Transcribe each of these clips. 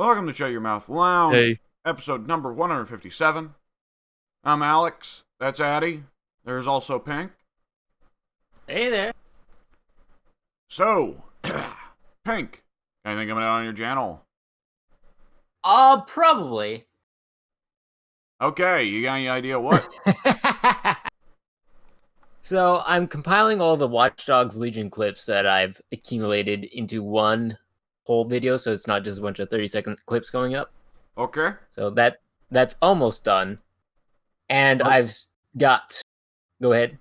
Welcome to Shut Your Mouth Lounge, Hey, episode number 157. I'm Alex. That's Addy. There's also Pink. Hey there. So, Pink, anything coming out on your channel? Probably. Okay, you got any idea what? So I'm compiling all the Watch Dogs Legion clips that I've accumulated into one whole video, so it's not just a bunch of 30-second clips going up. Okay. So that's almost done. And are, I've got. Go ahead.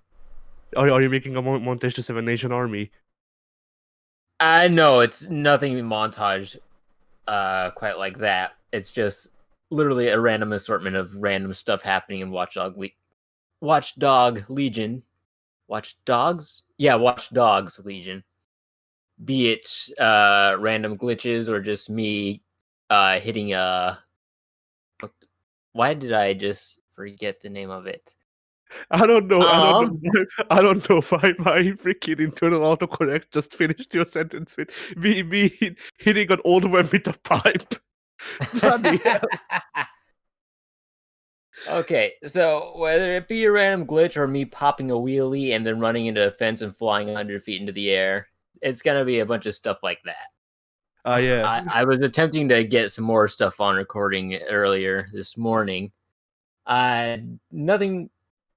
are you making a montage to Seven Nation Army? No, it's nothing montage quite like that. It's just literally a random assortment of random stuff happening in Watchdog Legion. Watch Dogs? Yeah, Watch Dogs Legion. Be it random glitches or just me hitting a. Why did I just forget the name of it? I don't know. I don't Um, know. I don't know why my freaking internal autocorrect just finished your sentence with me hitting an old man with a pipe. Bloody hell. Okay, so whether it be a random glitch or me popping a wheelie and then running into a fence and flying 100 feet into the air, it's gonna be a bunch of stuff like that. Yeah. I was attempting to get some more stuff on recording earlier this morning. Nothing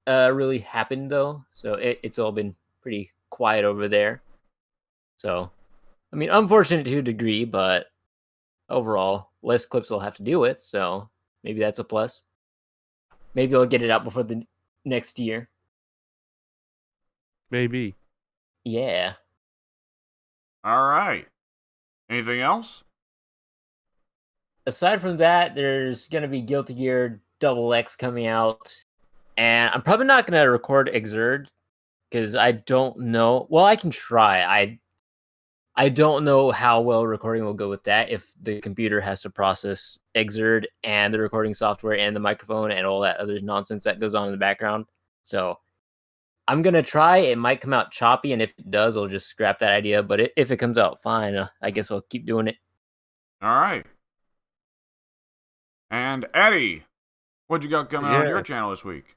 really happened though, so it's all been pretty quiet over there. So, I mean, unfortunate to a degree, but overall, less clips I'll have to deal with, so maybe that's a plus. Maybe I'll get it out before the next year. Maybe. Yeah. All right. Anything else? Aside from that, there's gonna be Guilty Gear Double X coming out, and I'm probably not gonna record Exerd because I don't know. Well, I can try. I don't know how well recording will go with that if the computer has to process Exerd and the recording software and the microphone and all that other nonsense that goes on in the background. So I'm gonna try. It might come out choppy, and if it does, I'll just scrap that idea. But if it comes out fine, I guess I'll keep doing it. All right. And Eddie, what you got coming out on your Yeah. channel this week?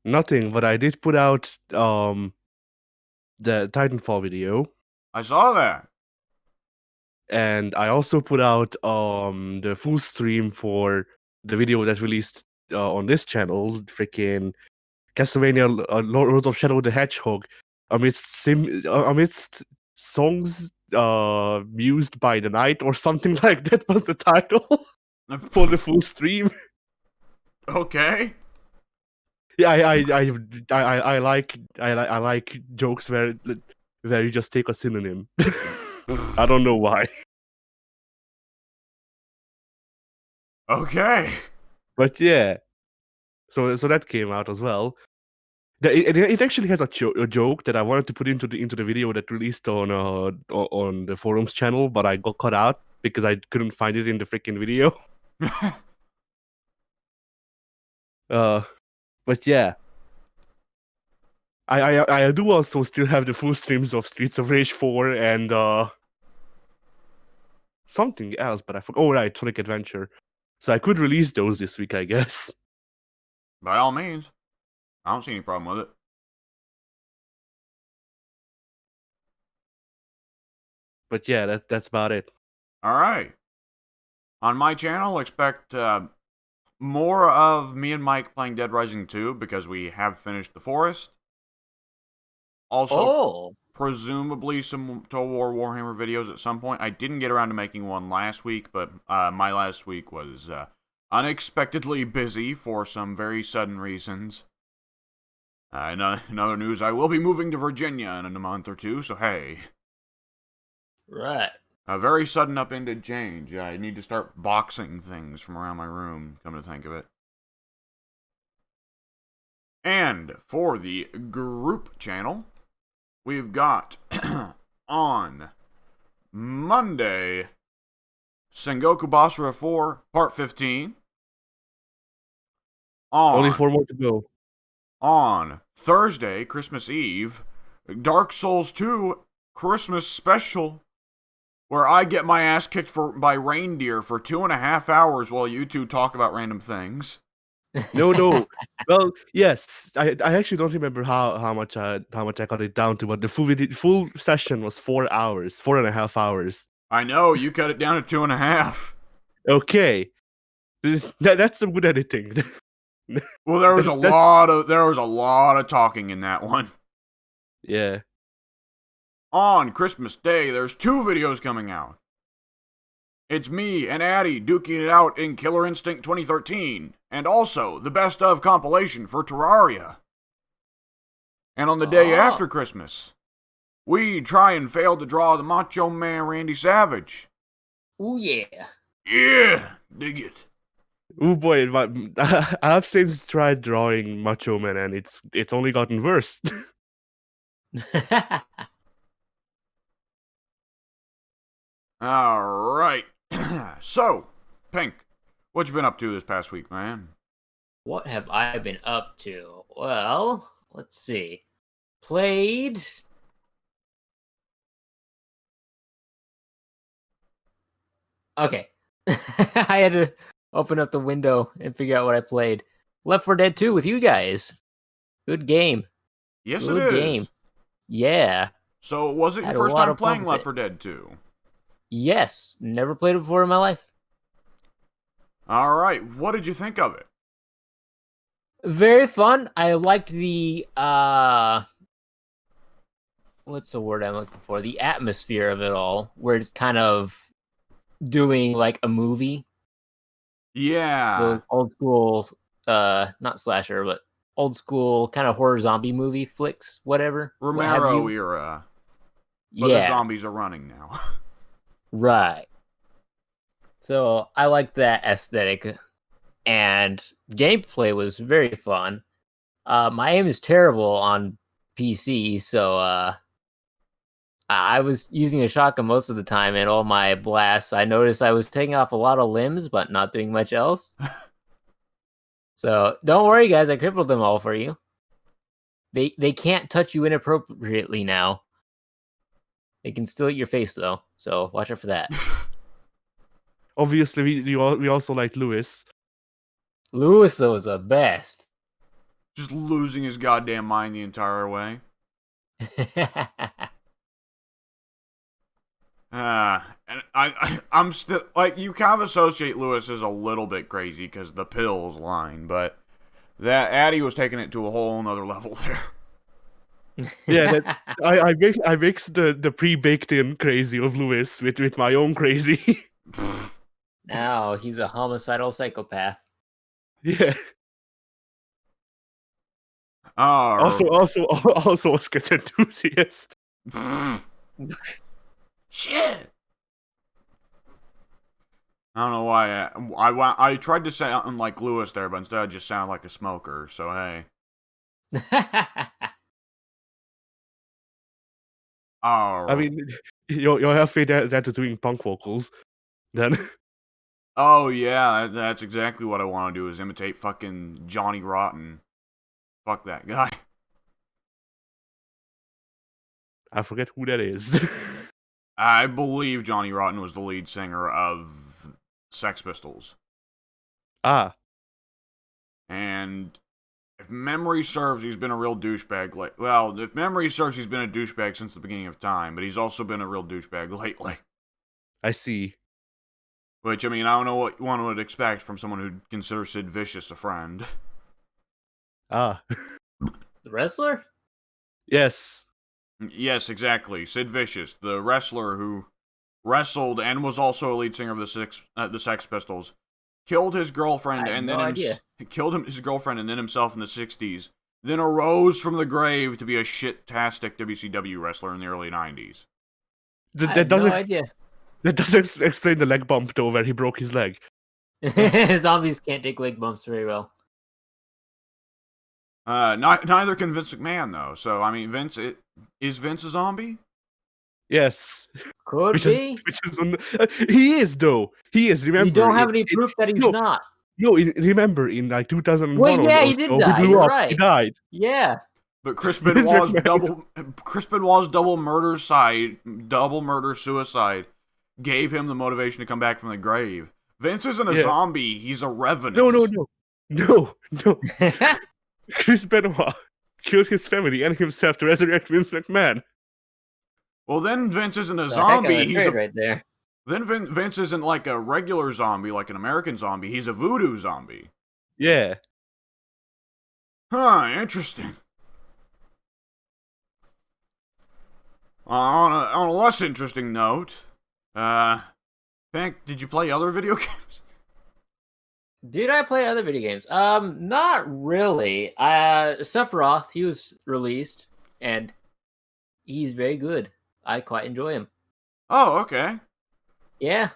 Nothing, but I did put out the Titanfall video, I saw that. and I also put out the full stream for the video that released on this channel, freaking Castlevania Lords of Shadow the Hedgehog, amidst songs mused by the night or something like that was the title for the full stream. Okay. Yeah, I like jokes where you just take a synonym. I don't know why, Okay. but yeah. So that came out as well. It actually has a joke that I wanted to put into the video that released on the forums channel, but I got cut out because I couldn't find it in the freaking video. But yeah, I do also still have the full streams of Streets of Rage 4 and something else, but I forgot. Oh right, Sonic Adventure. So I could release those this week, I guess. By all means. I don't see any problem with it. But yeah, that's about it. All right. On my channel, expect more of me and Mike playing Dead Rising 2 because we have finished The Forest. Also, Oh, presumably some Total War Warhammer videos at some point. I didn't get around to making one last week, but my last week was unexpectedly busy for some very sudden reasons. In other news, I will be moving to Virginia in a month or two, so hey. right. A very sudden upended change. I need to start boxing things from around my room, come to think of it. And for the group channel, we've got on Monday, Sengoku Basara 4, Part 15. Only On, 4 more to go. on Thursday, Christmas Eve, Dark Souls 2 Christmas Special. where I get my ass kicked by reindeer for 2.5 hours while you two talk about random things. No. Well, yes, I actually don't remember how much I got it down to, but the full session was 4 hours, 4.5 hours. I know, you cut it down to 2.5. Okay, that's some good editing. Well, there was a lot of talking in that one. Yeah. On Christmas Day, there's 2 videos coming out. It's me and Addy duking it out in Killer Instinct 2013, and also the best of compilation for Terraria. And on the day after Christmas, we try and fail to draw the Macho Man Randy Savage. Ooh, yeah. Yeah, dig it. Oh boy, I've since tried drawing Macho Man, and it's only gotten worse. All right. So, Pink, what you been up to this past week, man? What have I been up to? Well, let's see. Played. Okay. I had to open up the window and figure out what I played. Left 4 Dead 2 with you guys. Good game. Yes, Good it is. game. Yeah. So, was it your Had a first lot time of fun playing with Left it. 4 Dead 2? Yes. Never played it before in my life. All right. What did you think of it? Very fun. I liked the what's the word I'm looking for? The atmosphere of it all, where it's kind of doing like a movie. Yeah. Those old school not slasher, but old school kind of horror zombie movie flicks, whatever. what have Romero you. era. But the Yeah, zombies are running now. right. So I like that aesthetic, and gameplay was very fun. My aim is terrible on PC, so I was using a shotgun most of the time, and all my blasts, I noticed I was taking off a lot of limbs, but not doing much else. So don't worry, guys, I crippled them all for you. They can't touch you inappropriately now. They can still eat your face though, so watch out for that. Obviously, we also like Lewis. Lewis though is the best. Just losing his goddamn mind the entire way. And I'm still, like, you kind of associate Lewis as a little bit crazy because the pills line, but that Addy was taking it to a whole nother level there. Yeah, I mix the pre-baked in crazy of Lewis with my own crazy. Now he's a homicidal psychopath. Yeah. Oh, Also a sketch enthusiast. Shit. I don't know why I tried to sound like Lewis there, but instead I just sound like a smoker. So hey. Oh. I mean, you're halfway there to doing punk vocals, then. Oh yeah, that's exactly what I want to do is imitate fucking Johnny Rotten. Fuck that guy. I forget who that is. I believe Johnny Rotten was the lead singer of Sex Pistols. Ah. And if memory serves, he's been a real douchebag. Well, if memory serves, he's been a douchebag since the beginning of time, but he's also been a real douchebag lately. I see. Which, I mean, I don't know what one would expect from someone who considers Sid Vicious a friend. Ah. The wrestler? Yes. Yes, exactly. Sid Vicious, the wrestler who wrestled and was also a lead singer of the Sex Pistols, killed his girlfriend and then his girlfriend and then himself in the 60s, then arose from the grave to be a shit-tastic WCW wrestler in the early 90s. That does explain the leg bump though, where he broke his leg. Zombies can't take leg bumps very well. Neither can Vince McMahon though. So I mean, is Vince a zombie? Yes. Could be. He is though. He is. Remember, you don't have any proof that he's not. No, remember in like 2001. Well, yeah, he did die. He blew up. Right. He died. Yeah. But Chris Benoit's double murder suicide gave him the motivation to come back from the grave. Vince isn't a Yeah. zombie, he's a revenant. No. Chris Benoit killed his family and himself to resurrect Vince McMahon. Well, then Vince isn't a The heck of zombie, a he's trade right there. Then Vince isn't like a regular zombie, like an American zombie, he's a voodoo zombie. Yeah. Huh, interesting. On a less interesting note, Hank, did you play other video games? Did I play other video games? Not really. Sephiroth, he was released, and he's very good. I quite enjoy him. Oh, okay. Yeah.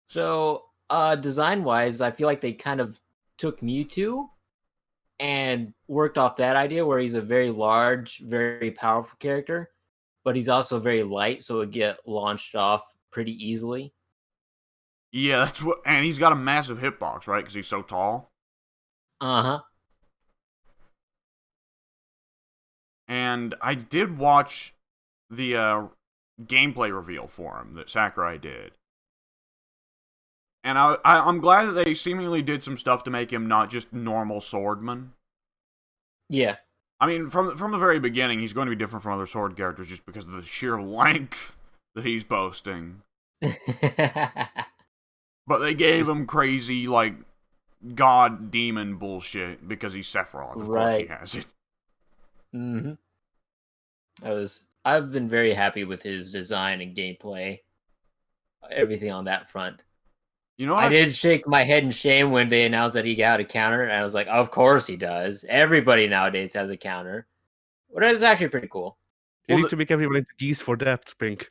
So, design-wise, I feel like they kind of took Mewtwo and worked off that idea where he's a very large, very powerful character, but he's also very light, so it get launched off pretty easily. Yeah, that's what, and he's got a massive hitbox, right? Because he's so tall. Uh-huh. And I did watch the gameplay reveal for him that Sakurai did. And I'm glad that they seemingly did some stuff to make him not just normal swordman. Yeah. I mean, from the very beginning, he's going to be different from other sword characters just because of the sheer length that he's boasting. But they gave him crazy, like, god demon bullshit because he's Sephiroth. Of course he has it. Mm-hmm. I've been very happy with his design and gameplay. Everything on that front. You know what? I did shake my head in shame when they announced that he got a counter, and I was like, of course he does. Everybody nowadays has a counter. But it's actually pretty cool. You need to make everyone into geese for that, Pink.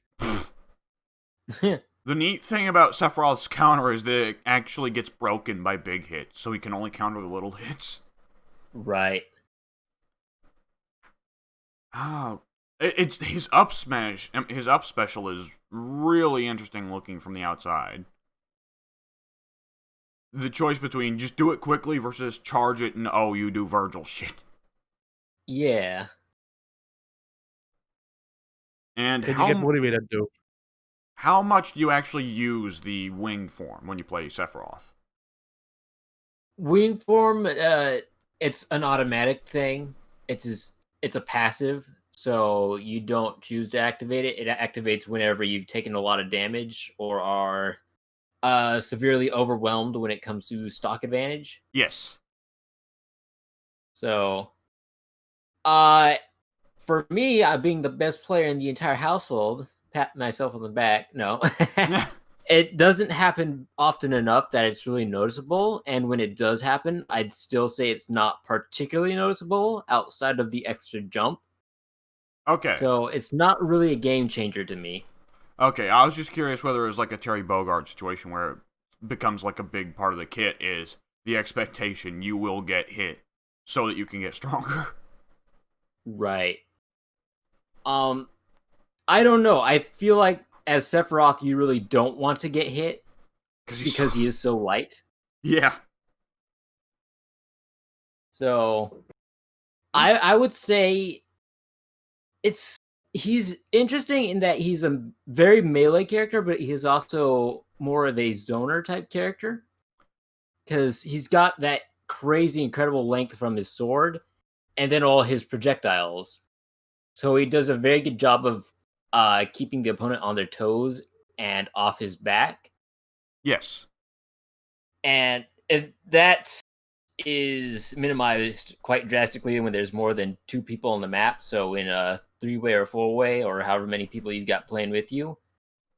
The neat thing about Sephiroth's counter is that it actually gets broken by big hits, so he can only counter the little hits. Right. Oh, it's his up smash. His up special is really interesting looking from the outside. The choice between just do it quickly versus charge it and you do Virgil shit. Yeah. And Can you get motivated though? How much do you actually use the wing form when you play Sephiroth? Wing form, it's an automatic thing. It's a passive, so you don't choose to activate it. It activates whenever you've taken a lot of damage or are severely overwhelmed when it comes to stock advantage. Yes. So, for me, being the best player in the entire household, pat myself on the back. No, it doesn't happen often enough that it's really noticeable. And when it does happen, I'd still say it's not particularly noticeable outside of the extra jump. Okay. So it's not really a game changer to me. Okay, I was just curious whether it was like a Terry Bogard situation where it becomes like a big part of the kit is the expectation you will get hit so that you can get stronger. Right. I don't know. I feel like as Sephiroth, you really don't want to get hit because he is so light. Yeah. So I would say he's interesting in that he's a very melee character, but he's also more of a zoner type character because he's got that crazy incredible length from his sword and then all his projectiles. So he does a very good job of keeping the opponent on their toes and off his back. Yes. And that is minimized quite drastically when there's more than 2 people on the map. So in a 3-way or 4-way or however many people you've got playing with you,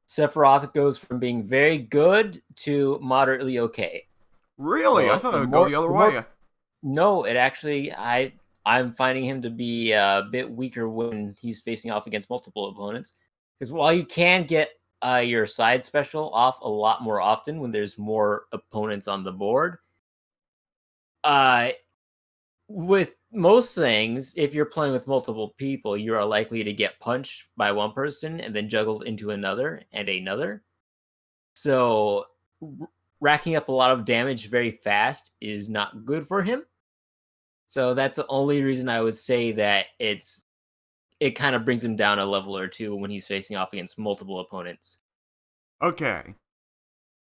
Sephiroth goes from being very good to moderately okay. Really? So I thought it would go the other way. No, it actually, I'm finding him to be a bit weaker when he's facing off against multiple opponents. Because while you can get your side special off a lot more often when there's more opponents on the board, with most things, if you're playing with multiple people, you are likely to get punched by one person and then juggled into another and another. So racking up a lot of damage very fast is not good for him. So that's the only reason I would say that it's it kind of brings him down a level or two when he's facing off against multiple opponents. Okay.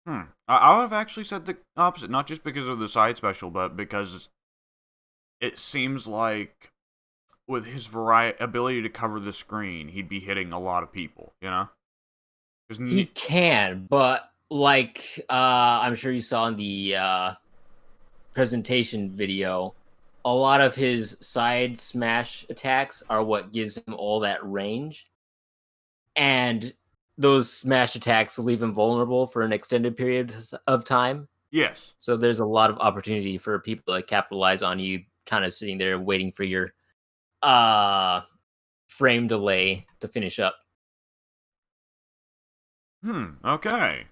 I would have actually said the opposite, not just because of the side special, but because it seems like with his ability to cover the screen, he'd be hitting a lot of people, you know? He can, but like I'm sure you saw in the presentation video, a lot of his side smash attacks are what gives him all that range. And those smash attacks leave him vulnerable for an extended period of time. Yes. So there's a lot of opportunity for people to capitalize on you kind of sitting there waiting for your frame delay to finish up. Okay.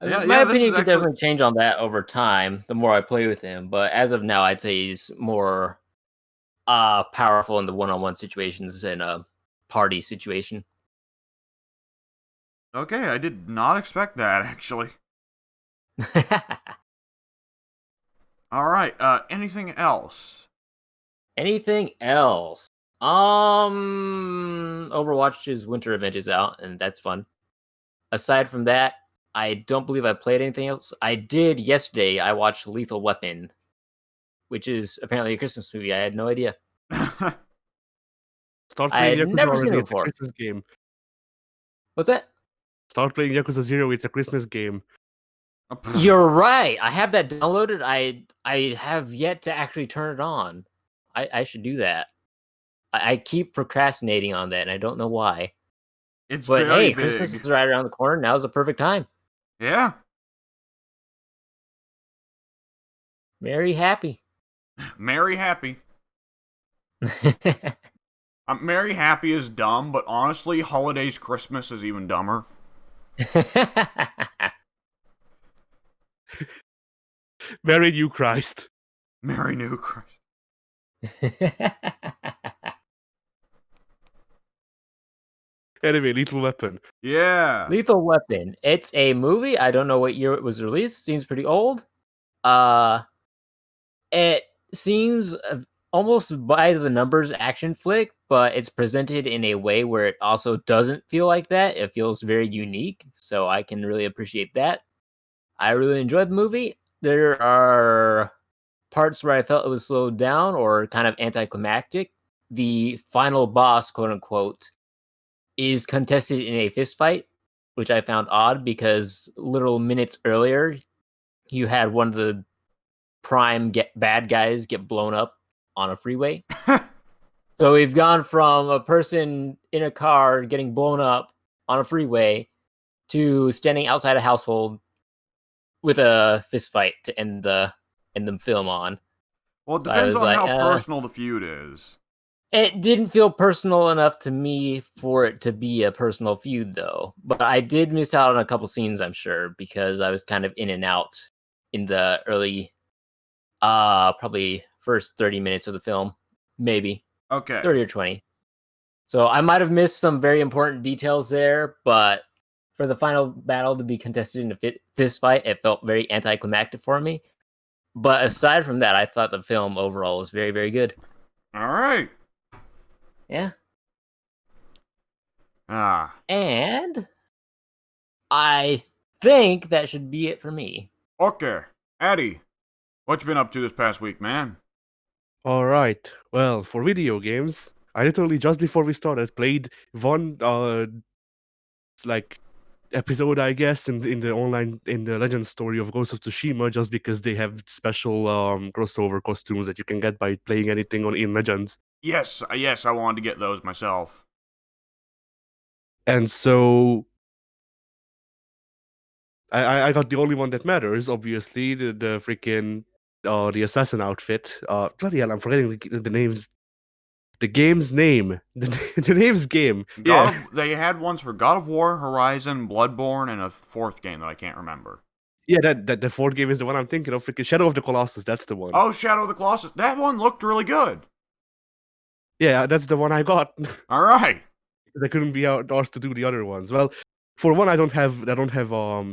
My opinion could definitely change on that over time, the more I play with him. But as of now, I'd say he's more powerful in the one-on-one situations than a party situation. Okay, I did not expect that, actually. Alright, anything else? Anything else? Overwatch's winter event is out, and that's fun. Aside from that, I don't believe I played anything else. I did yesterday. I watched Lethal Weapon, which is apparently a Christmas movie. I had no idea. Start I playing had Yakuza never seen already. it It's a before. Christmas game. What's that? Start playing Yakuza 0. It's a Christmas game. You're right. I have that downloaded. I have yet to actually turn it on. I should do that. I keep procrastinating on that, and I don't know why. It's But very hey, big. Christmas is right around the corner. Now's the perfect time. Yeah. Merry happy. Merry happy. Merry happy is dumb, but honestly, holidays Christmas is even dumber. Merry New Christ. Merry New Christ. Anyway, Lethal Weapon. Yeah. Lethal Weapon. It's a movie. I don't know what year it was released. Seems pretty old. It seems almost by the numbers action flick, but it's presented in a way where it also doesn't feel like that. It feels very unique, so I can really appreciate that. I really enjoyed the movie. There are parts where I felt it was slowed down or kind of anticlimactic. The final boss, quote unquote, is contested in a fist fight, which I found odd because literal minutes earlier, you had one of the prime bad guys get blown up on a freeway. So we've gone from a person in a car getting blown up on a freeway to standing outside a household with a fist fight to end the film on. Well, it So I depends was on like, how personal the feud is. It didn't feel personal enough to me for it to be a personal feud, though. But I did miss out on a couple scenes, I'm sure, because I was kind of in and out in the early, probably first 30 minutes of the film, maybe Okay. 30 or 20. So I might have missed some very important details there, but for the final battle to be contested in a fist fight, it felt very anticlimactic for me. But aside from that, I thought the film overall was very, very good. All right. Yeah. And I think that should be it for me. Okay. Addy, what you been up to this past week, man? Alright. Well, for video games, I literally just before we started played one like episode, I guess, in the Legend story of Ghost of Tsushima, just because they have special crossover costumes that you can get by playing anything in Legends. Yes, I wanted to get those myself. And so I got the only one that matters, obviously, the freaking the assassin outfit. Bloody hell, I'm forgetting the names. The game's name. The name's game. They had ones for God of War, Horizon, Bloodborne, and a fourth game that I can't remember. Yeah, that the fourth game is the one I'm thinking of. Freaking Shadow of the Colossus, that's the one. Oh, Shadow of the Colossus. That one looked really good. Yeah, that's the one I got. All right. I couldn't be asked to do the other ones. Well, for one, I don't have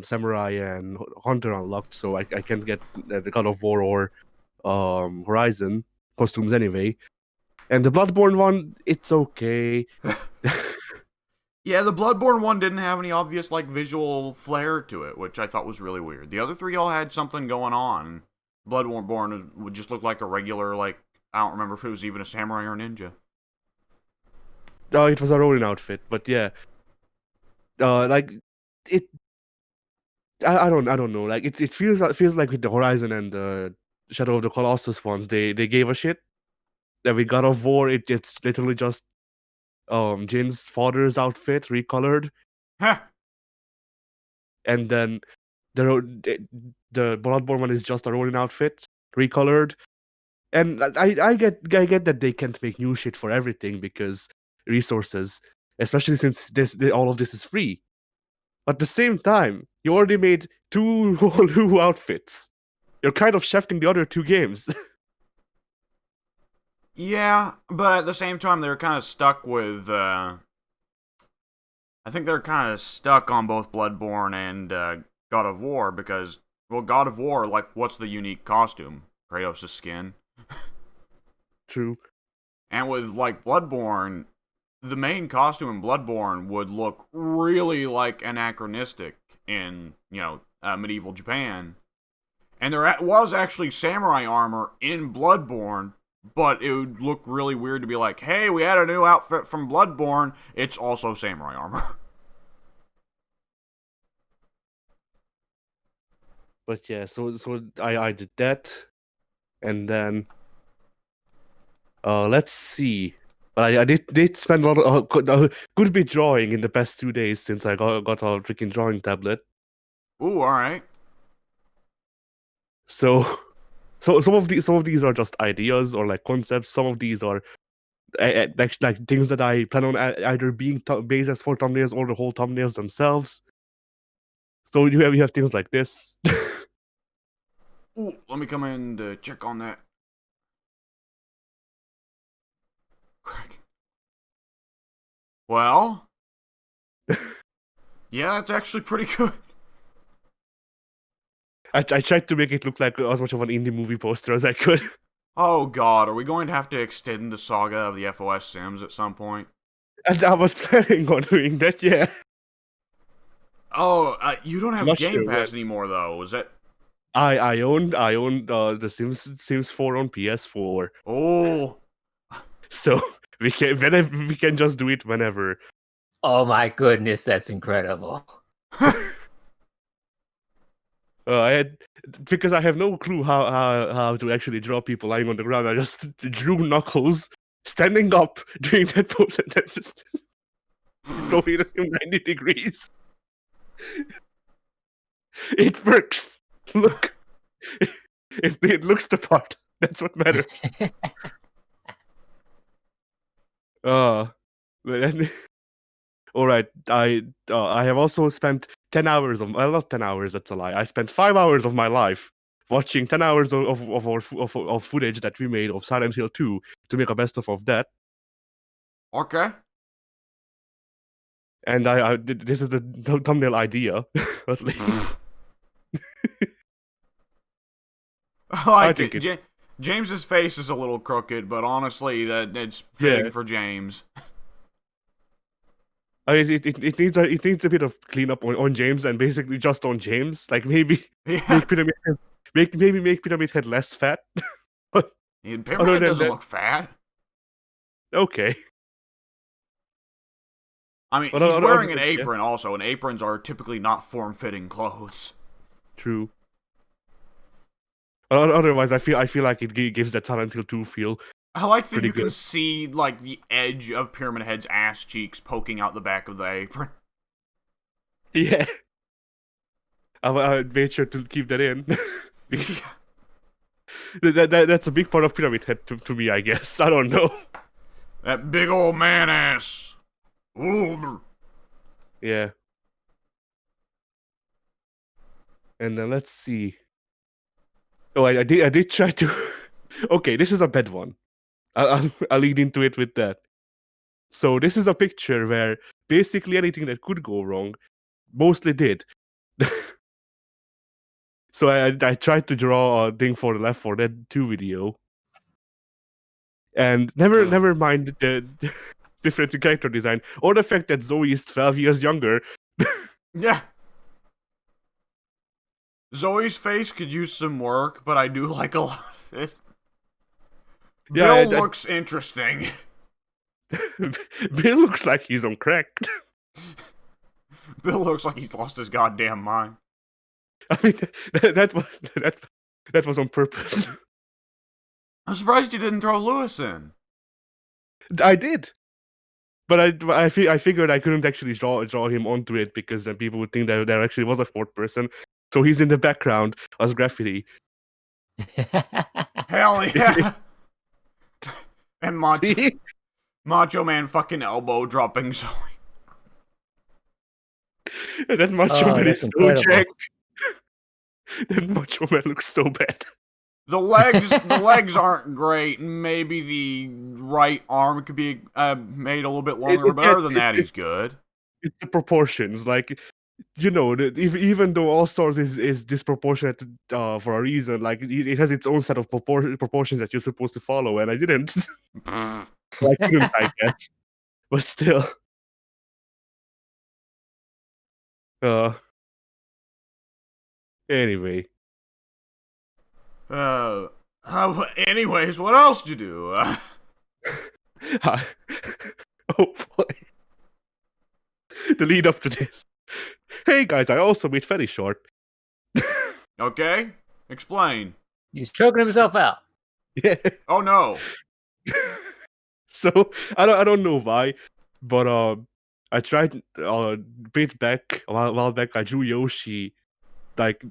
Samurai and Hunter unlocked, so I can't get the God of War or Horizon costumes anyway. And the Bloodborne one, it's okay. Yeah, the Bloodborne one didn't have any obvious like visual flair to it, which I thought was really weird. The other three all had something going on. Bloodborne would just look like a regular like I don't remember if it was even a samurai or ninja. Oh, it was a Ronin outfit, but yeah. Like it I don't know. Like it feels like with the Horizon and the Shadow of the Colossus ones, they gave a shit. That we God of War, it's literally just Jin's father's outfit recolored, Heh. and then the Bloodborne one is just a Ronin outfit recolored. And I get that they can't make new shit for everything because resources, especially since all of this is free. But at the same time, you already made two whole new outfits. You're kind of shafting the other two games. Yeah, but at the same time, they're kind of stuck with. I think they're kind of stuck on both Bloodborne and God of War because, well, God of War, like, what's the unique costume? Kratos' skin. True. And with, like, Bloodborne, the main costume in Bloodborne would look really, like, anachronistic in, medieval Japan. And there was actually samurai armor in Bloodborne, but it would look really weird to be like, hey, we had a new outfit from Bloodborne. It's also samurai armor. But yeah, so I did that, and then let's see. But I did spend a lot of good bit drawing in the past 2 days since I got a freaking drawing tablet. Ooh, all right. So some of these are just ideas or like concepts. Some of these are like things that I plan on either being bases for thumbnails or the whole thumbnails themselves. So you have things like this. Ooh, let me come in to check on that. Crack. Well, yeah, that's actually pretty good. I tried to make it look like as much of an indie movie poster as I could. Oh god, are we going to have to extend the saga of the FOS Sims at some point? And I was planning on doing that, yeah. Oh, you don't have Not Game sure Pass when. anymore, though. Is that? I owned the Sims 4 on PS4, Oh, so we can just do it whenever. Oh my goodness, that's incredible. I had because I have no clue how to actually draw people lying on the ground. I just drew Knuckles standing up doing that pose and then just rotated him 90 degrees. It works. Look, it looks the part. That's what matters. Then, all right. I have also spent 10 hours of not 10 hours. That's a lie. I spent 5 hours of my life watching 10 hours of footage that we made of Silent Hill 2 to make a best of that. okay. And this is the thumbnail idea, at least. I like think it. James's face is a little crooked, but honestly, it's fitting for James. It needs a bit of cleanup on James and basically just on James. Like maybe Yeah, make Pyramid Head less fat. But Pyramid other Head than doesn't that, look fat. okay. I mean, But he's wearing other an than, apron also, and aprons are typically not form-fitting clothes. True. Otherwise, I feel like it gives that Silent Hill 2 feel. I like that pretty you can good. see, like, the edge of Pyramid Head's ass cheeks poking out the back of the apron. Yeah. I made sure to keep that in. That's a big part of Pyramid Head to me, I guess. I don't know. That big old man ass. Ooh. Yeah. And then let's see. Oh, I did try to. Okay, this is a bad one. I'll lead into it with that. So this is a picture where basically anything that could go wrong mostly did. So I tried to draw a thing for the Left 4 Dead 2 video. And never mind the difference in character design or the fact that Zoe is 12 years younger. Yeah. Zoe's face could use some work, but I do like a lot of it. Yeah, Bill looks interesting. Bill looks like he's on crack. Bill looks like he's lost his goddamn mind. I mean, that was on purpose. I'm surprised you didn't throw Lewis in. I did, but I figured I couldn't actually draw him onto it because then people would think that there actually was a fourth person. So he's in the background as graffiti. Hell yeah! And See? Macho Man fucking elbow dropping Zoe. And that Macho Man is that's so incredible. jacked. That Macho Man looks so bad. The legs aren't great. Maybe the right arm could be made a little bit longer, but other than that, he's good. It's the proportions, like, you know, even though All Stars is disproportionate for a reason, like it has its own set of proportions that you're supposed to follow, and I didn't. I couldn't, I guess, but still. Anyway. Anyways, what else did you do? Oh boy. The lead up to this. Hey guys, I also made Fetty Short. Okay, explain. He's choking himself out. Yeah. Oh no. So I don't know why, but I tried bit back a while back. I drew Yoshi. Like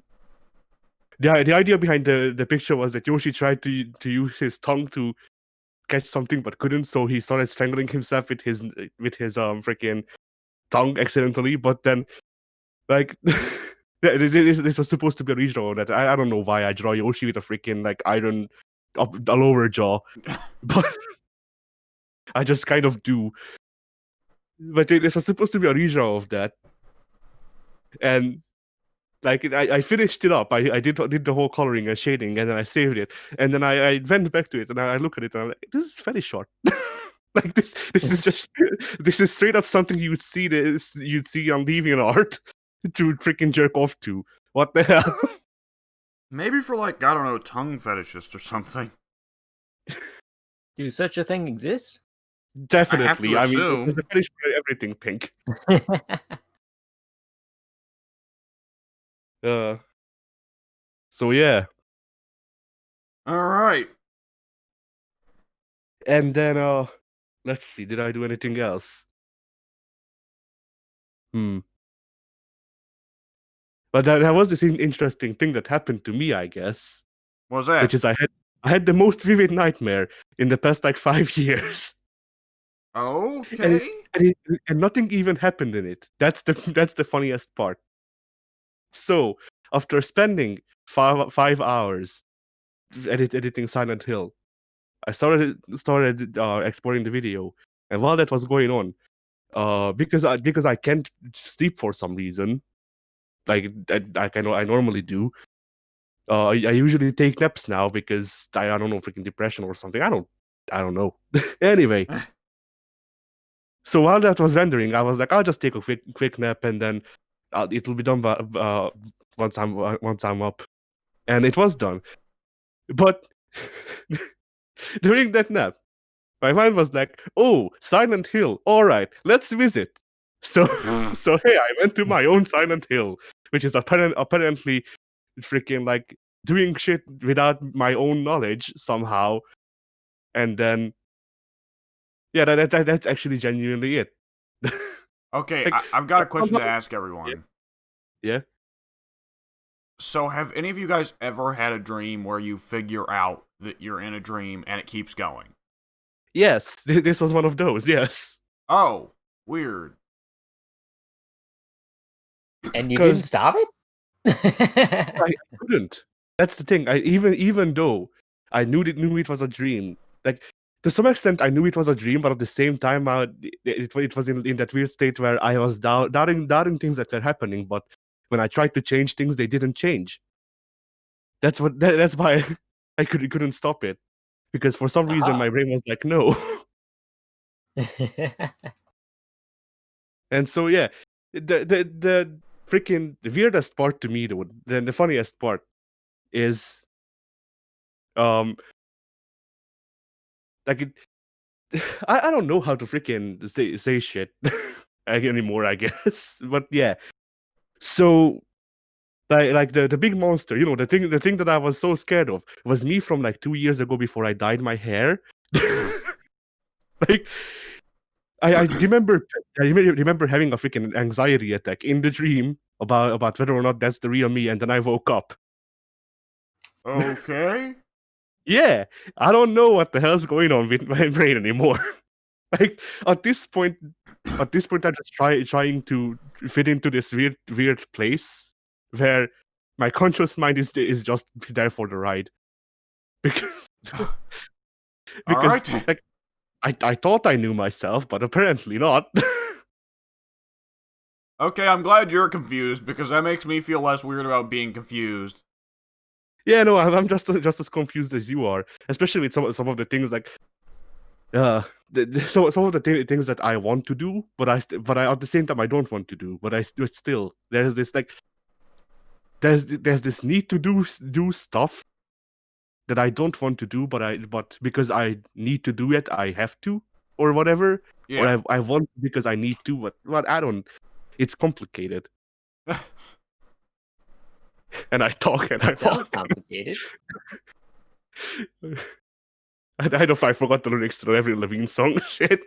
the idea behind the picture was that Yoshi tried to use his tongue to catch something but couldn't, so he started strangling himself with his freaking tongue accidentally. But then, like, this was supposed to be a redraw. That I don't know why I draw Yoshi with a freaking like iron up the lower jaw, but I just kind of do. But this was supposed to be a redraw of that, and like I finished it up. I did the whole coloring and shading, and then I saved it, and then I went back to it and I look at it and I'm like, this is very short. Like this is just this is straight up something you'd see on DeviantArt to freaking jerk off to. What the hell? Maybe for like, I don't know, tongue fetishist or something. Do such a thing exist? Definitely. I mean, assume. there's a fetish for everything, Pink. So yeah. Alright. And then let's see, did I do anything else? But there was this interesting thing that happened to me, I guess. What's that? Which is I had the most vivid nightmare in the past like 5 years. Okay. And nothing even happened in it. That's the funniest part. So after spending 5 hours editing Silent Hill, I started exporting the video, and while that was going on, because I can't sleep for some reason, like I normally do. I usually take naps now because I don't know, freaking depression or something. I don't know. Anyway, so while that was rendering, I was like, I'll just take a quick nap, and then it'll be done once I'm up, and it was done. But during that nap, my mind was like, "Oh, Silent Hill. All right, let's visit." So hey, I went to my own Silent Hill, which is apparently freaking like doing shit without my own knowledge somehow, and then yeah, that's actually genuinely it. Okay, Like, I've got a question to ask everyone. Yeah. So, have any of you guys ever had a dream where you figure out that you're in a dream and it keeps going? Yes, this was one of those. Yes. Oh, weird. And you didn't 'Cause- stop it? I couldn't. That's the thing. I even though I knew it was a dream, like to some extent I knew it was a dream, but at the same time, it was in that weird state where I was doubting things that were happening. But when I tried to change things, they didn't change. That's why I couldn't stop it. because for some reason Aha. my brain was like, no. And so yeah, the freaking the weirdest part to me, though, then the funniest part is um like it, I don't know how to freaking say shit anymore, I guess. But yeah, so like the big monster, the thing that I was so scared of was me from like 2 years ago before I dyed my hair. Like I remember I remember having a freaking anxiety attack in the dream about whether or not that's the real me, and then I woke up. Okay. Yeah, I don't know what the hell's going on with my brain anymore. Like at this point, I'm just trying to fit into this weird place where my conscious mind is just there for the ride. Because All because right then. like I thought I knew myself, but apparently not. Okay, I'm glad you're confused because that makes me feel less weird about being confused. Yeah, no, I'm just as confused as you are, especially with some of the things like some of the things that I want to do, but I at the same time I don't want to do, but still there's this like there's this need to do stuff that I don't want to do, but because I need to do it, I have to, or whatever, or Yeah. I want because I need to, but I don't. It's complicated, and I talk and I Sounds talk. complicated. I don't know if I forgot the lyrics to every Levine song. Shit.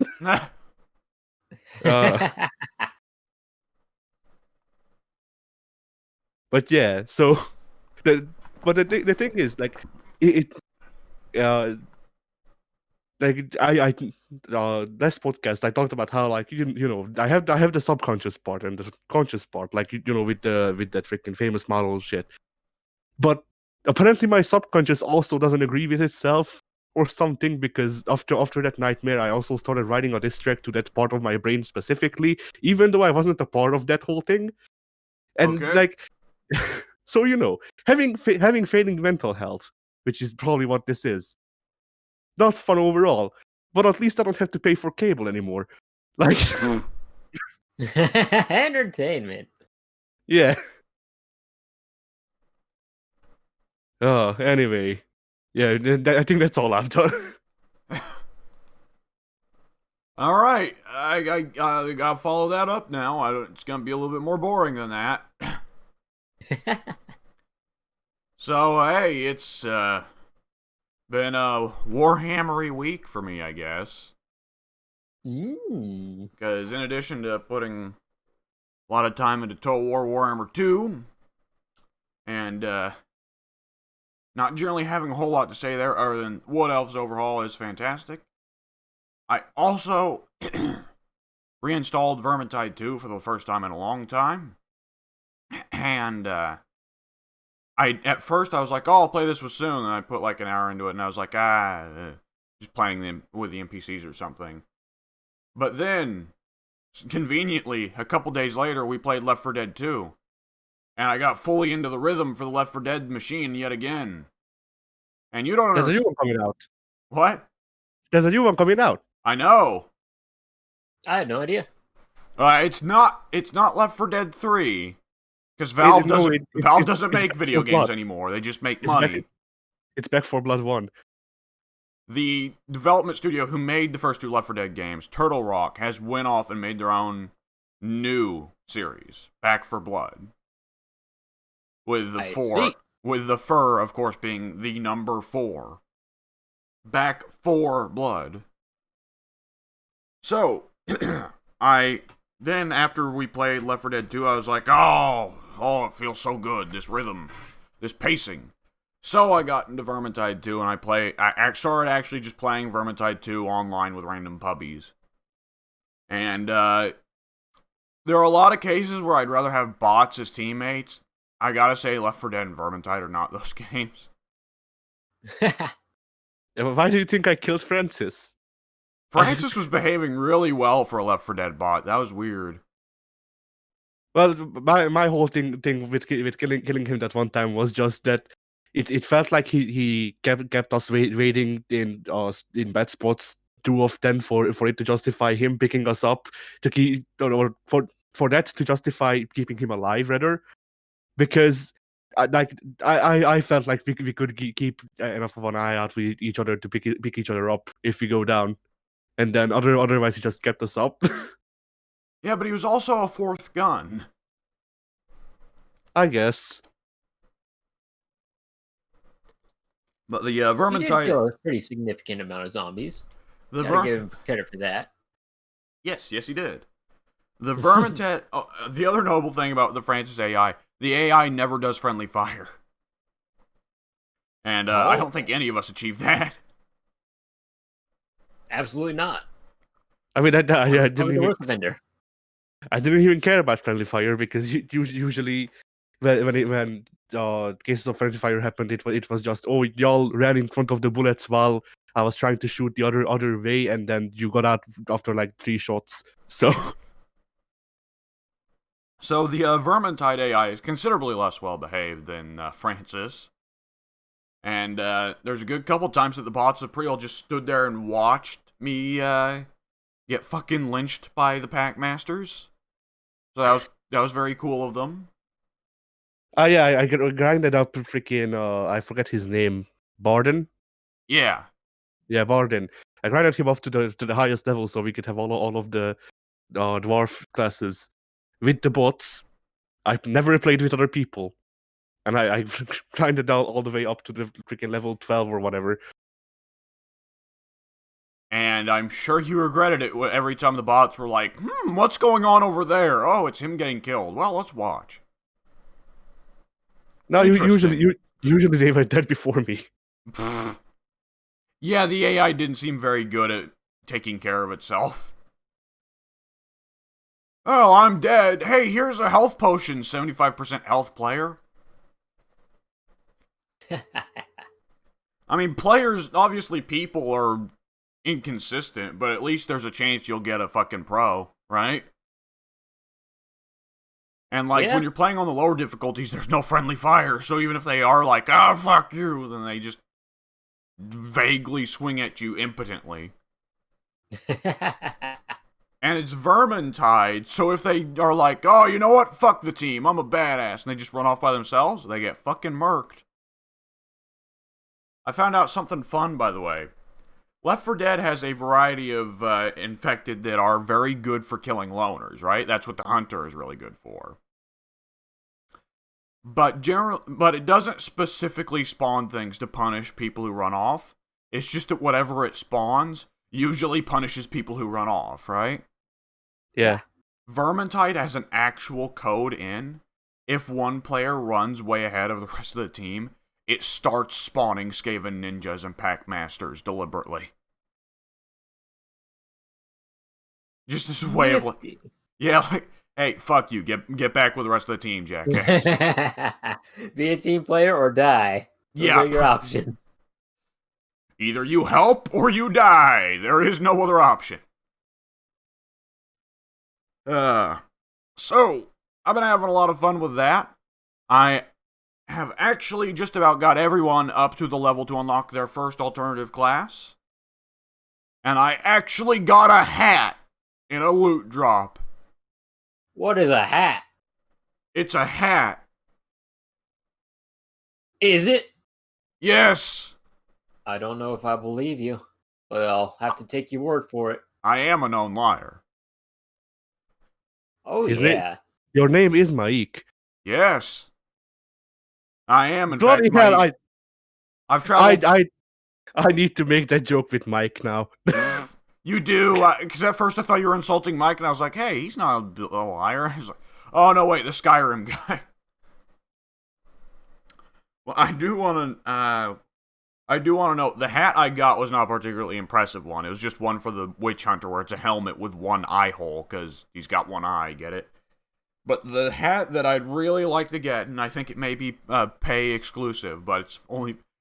Uh, but yeah, so the the thing is like it like I last podcast I talked about how like I have the subconscious part and the conscious part, like with that freaking famous model shit. But apparently my subconscious also doesn't agree with itself or something, because after that nightmare I also started writing a diss track to that part of my brain specifically, even though I wasn't a part of that whole thing. And Okay. like so having failing mental health, which is probably what this is, not fun overall, but at least I don't have to pay for cable anymore. Like, Entertainment. yeah. Anyway, yeah. I think that's all I've done. All right. I gotta follow that up now. It's gonna be a little bit more boring than that. So hey, it's been a Warhammery week for me, I guess. Because in addition to putting a lot of time into Total War Warhammer 2, and not generally having a whole lot to say there other than Wood Elves overhaul is fantastic, I also reinstalled Vermintide 2 for the first time in a long time. And at first I was like, oh, I'll play this with soon, and I put like an hour into it, and I was like, just playing them with the NPCs or something. But then, conveniently, a couple days later, we played Left 4 Dead 2, and I got fully into the rhythm for the Left 4 Dead machine yet again. And you don't There's a new understand. one coming out. What? There's a new one coming out. I know. I had no idea. It's not Left 4 Dead 3. Because Valve doesn't make Back video 4 games Blood. anymore. They just make It's money. It's Back 4 Blood 1. The development studio who made the first two Left 4 Dead games, Turtle Rock, has went off and made their own new series, Back 4 Blood. With the See. with the fur, of course, being the number 4. Back 4 Blood. So, then after we played Left 4 Dead 2, I was like, oh, it feels so good, this rhythm, this pacing. So I got into Vermintide 2, and I started actually just playing Vermintide 2 online with random puppies. And there are a lot of cases where I'd rather have bots as teammates. I gotta say, Left 4 Dead and Vermintide are not those games. Why do you think I killed Francis? Francis was behaving really well for a Left 4 Dead bot. That was weird. Well, my whole thing with killing him that one time was just that it felt like he kept us waiting in bad spots too often for it to justify him picking us up to keep or for that to justify keeping him alive rather, because I felt like we could keep enough of an eye out with each other to pick each other up if we go down, and then otherwise he just kept us up. Yeah, but he was also a fourth gun. I guess. But the He did Vermintide... kill a pretty significant amount of zombies. The Gotta give him credit for that. Yes, he did. The Vermintide... the other noble thing about the Francis AI, the AI never does friendly fire. And I don't think any of us achieved that. Absolutely not. I mean, I didn't Probably the even, worst offender. I didn't even care about friendly fire because usually when cases of friendly fire happened, it was just, oh, y'all ran in front of the bullets while I was trying to shoot the other way, and then you got out after like 3 shots. So So the Vermintide AI is considerably less well behaved than Francis. And there's a good couple times that the bots of Priel just stood there and watched me get fucking lynched by the Packmasters. So that was very cool of them. yeah, I grinded up freaking I forget his name, Barden. Yeah. Yeah, Barden. I grinded him up to the highest level so we could have all of the dwarf classes with the bots. I've never played with other people, and I grinded down all the way up to the freaking level 12 or whatever. And I'm sure you regretted it every time the bots were like, what's going on over there? Oh, it's him getting killed. Well, let's watch. No, Interesting. usually they were dead before me. Yeah, the AI didn't seem very good at taking care of itself. Oh, I'm dead. Hey, here's a health potion, 75% health player. I mean, players, obviously people are inconsistent, but at least there's a chance you'll get a fucking pro, right? And like when you're playing on the lower difficulties, there's no friendly fire, so even if they are like, oh, fuck you, then they just vaguely swing at you impotently. And it's Vermintide, so if they are like, oh, you know what, fuck the team, I'm a badass, and they just run off by themselves, they get fucking murked. I found out something fun, by the way. Left 4 Dead has a variety of infected that are very good for killing loners, right? That's what the hunter is really good for. But it doesn't specifically spawn things to punish people who run off. It's just that whatever it spawns usually punishes people who run off, right? Yeah. Vermintide has an actual code in. If one player runs way ahead of the rest of the team, it starts spawning Skaven ninjas and Packmasters deliberately. Just as a way of like, yeah, like, hey, fuck you, get back with the rest of the team, jackass. Be a team player or die. Those are your options. Either you help or you die. There is no other option. So, I've been having a lot of fun with that. I have actually just about got everyone up to the level to unlock their first alternative class. And I actually got a hat in a loot drop. What is a hat? It's a hat. Is it? Yes. I don't know if I believe you, but I'll have to take your word for it. I am a known liar. Oh, yeah. Your name is Maik. Yes. I am, in Bloody fact, hell, Maik. I've traveled... I need to make that joke with Mike now. You do, because at first I thought you were insulting Mike, and I was like, hey, he's not a liar. He's like, oh, no, wait, the Skyrim guy. Well, I do want to note, the hat I got was not a particularly impressive one. It was just one for the Witch Hunter, where it's a helmet with one eye hole, because he's got one eye, get it? But the hat that I'd really like to get, and I think it may be pay exclusive, but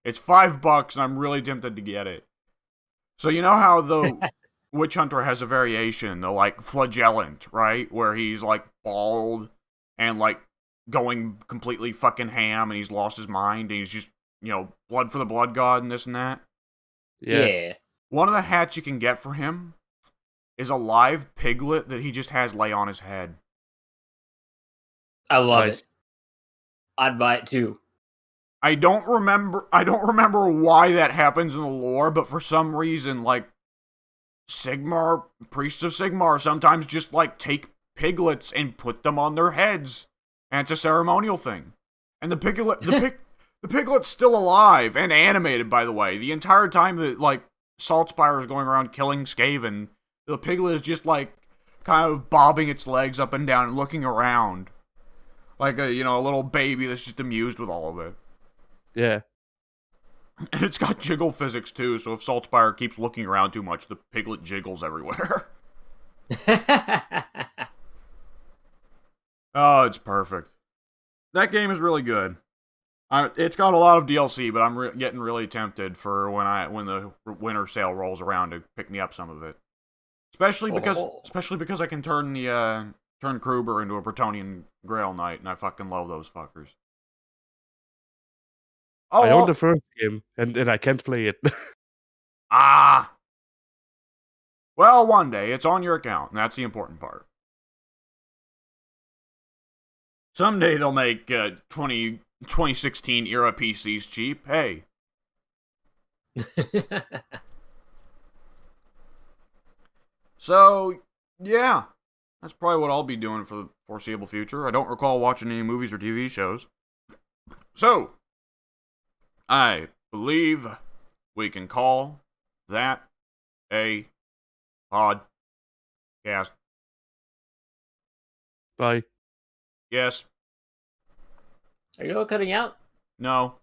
it's $5, and I'm really tempted to get it. So you know how the Witch Hunter has a variation, the like flagellant, right? Where he's like bald and like going completely fucking ham and he's lost his mind and he's just blood for the blood god and this and that. Yeah. One of the hats you can get for him is a live piglet that he just has lay on his head. I love Nice. it. I'd buy it too. I don't remember why that happens in the lore, but for some reason, like, priests of Sigmar sometimes just, like, take piglets and put them on their heads. And it's a ceremonial thing. And the piglet's still alive and animated, by the way. The entire time that, like, Saltspire is going around killing Skaven, the piglet is just, like, kind of bobbing its legs up and down and looking around. Like a little baby that's just amused with all of it. Yeah. And it's got jiggle physics too, so if Saltspire keeps looking around too much, the piglet jiggles everywhere. Oh, it's perfect. That game is really good. It's got a lot of DLC, but I'm getting really tempted for when the winter sale rolls around to pick me up some of it. Especially because I can turn Kruber into a Bretonian Grail Knight, and I fucking love those fuckers. I own the first game, and I can't play it. Well, one day. It's on your account, and that's the important part. Someday they'll make 2016 era PCs cheap. Hey. So, yeah. That's probably what I'll be doing for the foreseeable future. I don't recall watching any movies or TV shows. So, I believe we can call that a podcast. Bye. Yes. Are you all cutting out? No.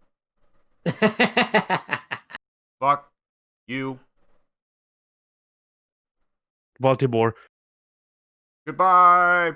Fuck you. Baltimore. Goodbye.